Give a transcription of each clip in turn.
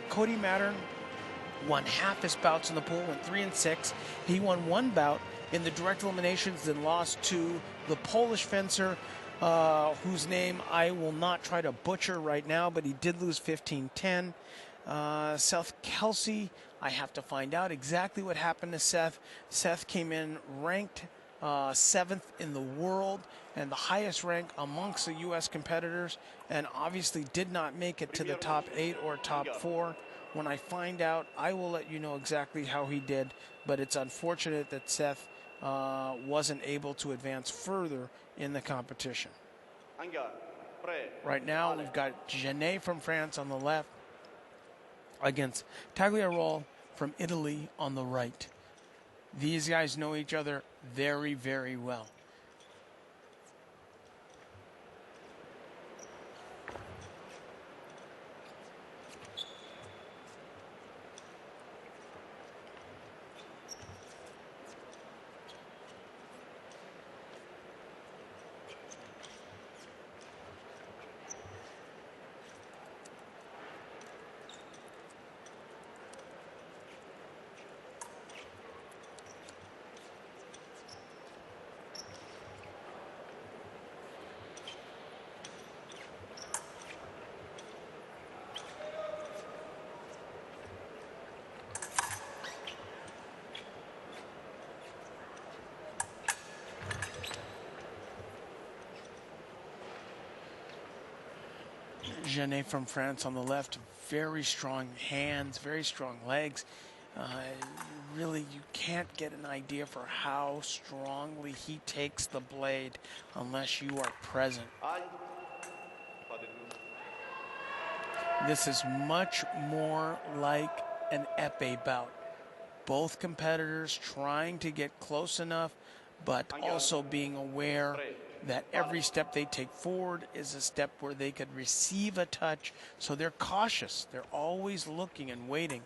Cody Mattern won half his bouts in the pool, went 3-6. He won one bout in the direct eliminations, then lost to the Polish fencer, whose name I will not try to butcher right now, but he did lose 15-10. Seth Kelsey, I have to find out exactly what happened to Seth. Seth came in ranked 7th in the world and the highest rank amongst the U.S. competitors, and obviously did not make it to the top 8 or top 4. When I find out, I will let you know exactly how he did, but it's unfortunate that Seth wasn't able to advance further in the competition. Right now, we've got Jeannet from France on the left against Tagliariol from Italy on the right. These guys know each other very, very well. Jeannet from France on the left, very strong hands, very strong legs. Really, you can't get an idea for how strongly he takes the blade unless you are present. This is much more like an épée bout. Both competitors trying to get close enough, but also being aware that every step they take forward is a step where they could receive a touch, so they're cautious. They're always looking and waiting.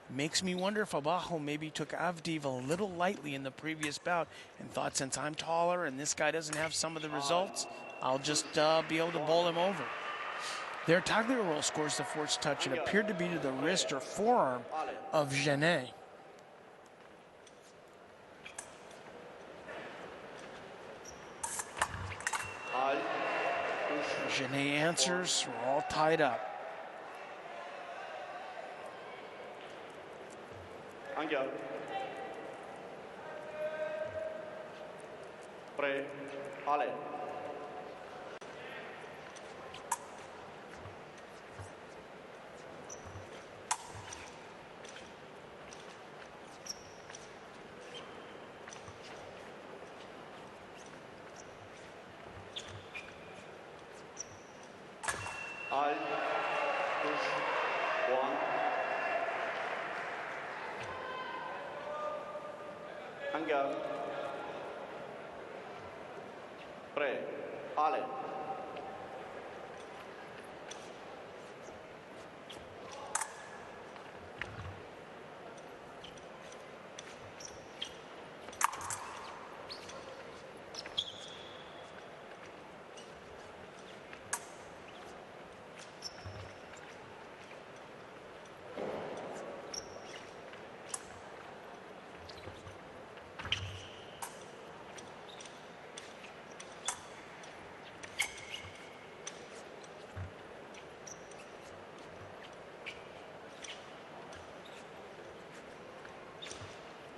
Makes me wonder if Abajo maybe took Avdiv a little lightly in the previous bout and thought, since I'm taller and this guy doesn't have some of the results, I'll just be able to bowl him over. There, Tagliariol scores the fourth touch. It appeared to be to the wrist or forearm of Jeannet. Jeannet answers, we're all tied up.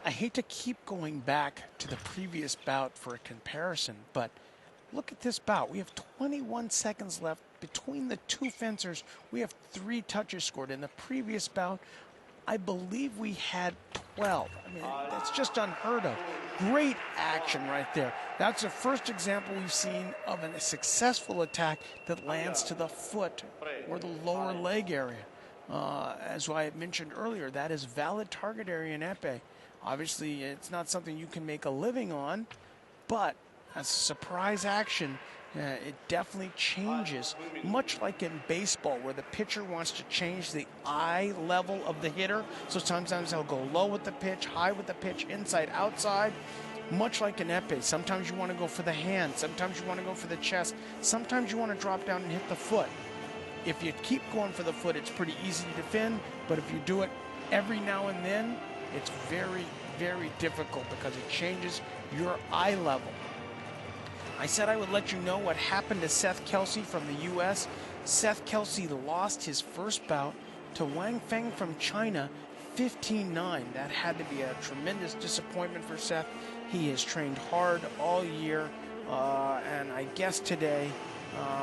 I hate to keep going back to the previous bout for a comparison, but look at this bout. We have 21 seconds left between the two fencers. We have 3 touches scored. In the previous bout, I believe we had 12. I mean, that's just unheard of. Great action right there. That's the first example we've seen of a successful attack that lands to the foot or the lower leg area. As I had mentioned earlier, that is valid target area in épée. Obviously, it's not something you can make a living on, but as a surprise action, it definitely changes, much like in baseball where the pitcher wants to change the eye level of the hitter. So sometimes they'll go low with the pitch, high with the pitch, inside, outside. Much like in épée, sometimes you want to go for the hand, sometimes you want to go for the chest, sometimes you want to drop down and hit the foot. if you keep going for the foot, it's pretty easy to defend, but if you do it every now and then, it's very, very difficult because it changes your eye level. I said I would let you know what happened to Seth Kelsey from the U.S. Seth Kelsey lost his first bout to Wang Feng from China, 15-9. That had to be a tremendous disappointment for Seth. He has trained hard all year, and I guess today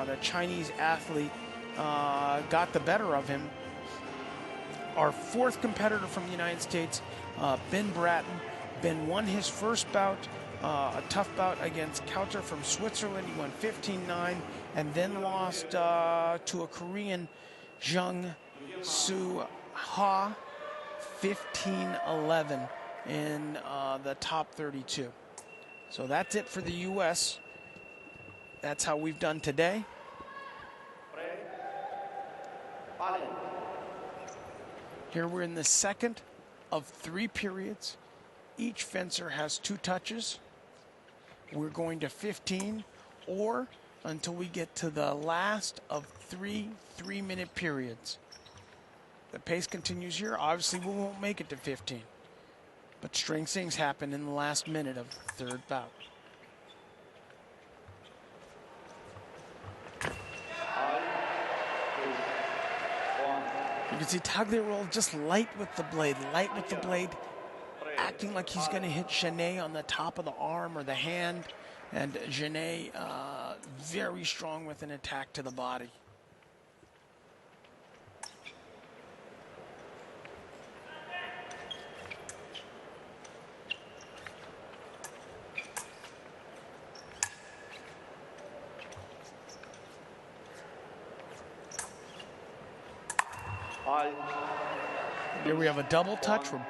the Chinese athlete got the better of him. Our fourth competitor from the United States, Ben Bratton. Ben won his first bout, a tough bout against Kauter from Switzerland. He won 15-9 and then lost to a Korean, Jung Soo Ha, 15-11 in the top 32. So that's it for the U.S. That's how we've done today. Here we're in the second of 3 periods. Each fencer has 2 touches. We're going to 15 or until we get to the last of 3 3-minute periods. The pace continues here. Obviously, we won't make it to 15. But strange things happen in the last minute of the third bout. You can see Tagliariol just light with the blade, acting like he's going to hit Jeannet on the top of the arm or the hand. And Jeannet very strong with an attack to the body. Here we have a double touch where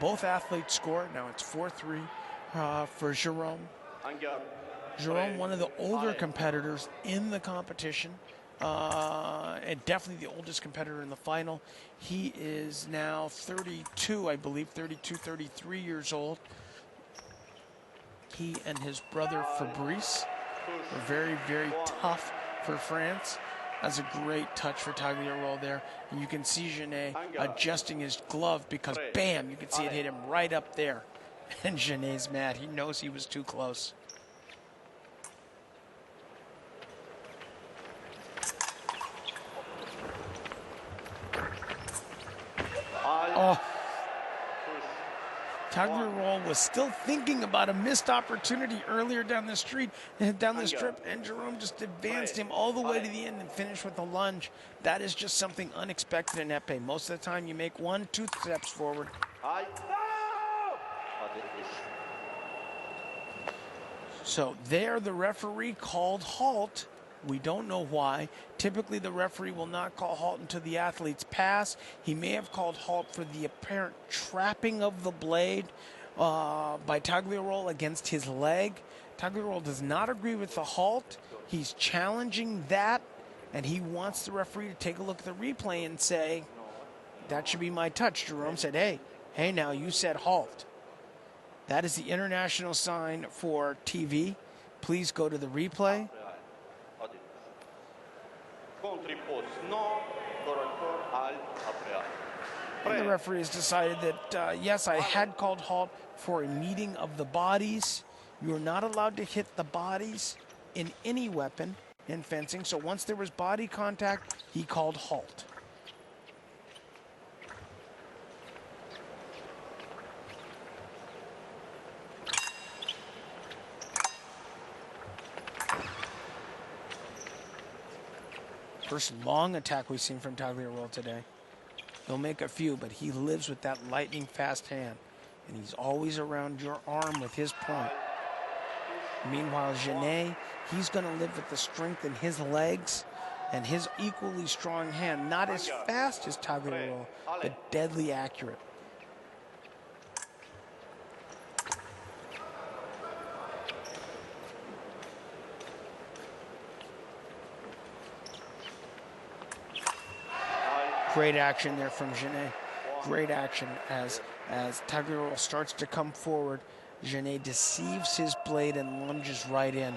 both athletes score. Now it's 4-3 for Jerome. Jerome, one of the older competitors in the competition, and definitely the oldest competitor in the final. He is now 32, I believe, 32, 33 years old. He and his brother Fabrice are very, very tough for France. That's a great touch for Tagliariol there. And you can see Jeannet adjusting his glove because, bam, you can see it hit him right up there. And Jeannet's mad. He knows he was too close. Oh. Tagliariol was still thinking about a missed opportunity earlier down the strip, and Jerome just advanced him all the way to the end and finished with a lunge. That is just something unexpected in Epee. Most of the time, you make 1-2 steps forward. So there, the referee called halt. We don't know why. Typically, the referee will not call halt until the athletes pass. He may have called halt for the apparent trapping of the blade by Tagliariol against his leg. Tagliariol does not agree with the halt. He's challenging that, and he wants the referee to take a look at the replay and say, that should be my touch. Jerome said, hey now, you said halt. That is the international sign for TV. Please go to the replay. And the referee has decided that, yes, I had called halt for a meeting of the bodies. You are not allowed to hit the bodies in any weapon in fencing. So once there was body contact, he called halt. First long attack we've seen from Tagliariol today. He'll make a few, but he lives with that lightning fast hand. And he's always around your arm with his point. Meanwhile, Jeannet, he's going to live with the strength in his legs and his equally strong hand. Not as fast as Tagliariol, but deadly accurate. Great action there from Jeannet. Great action as Tagliariol starts to come forward. Jeannet deceives his blade and lunges right in.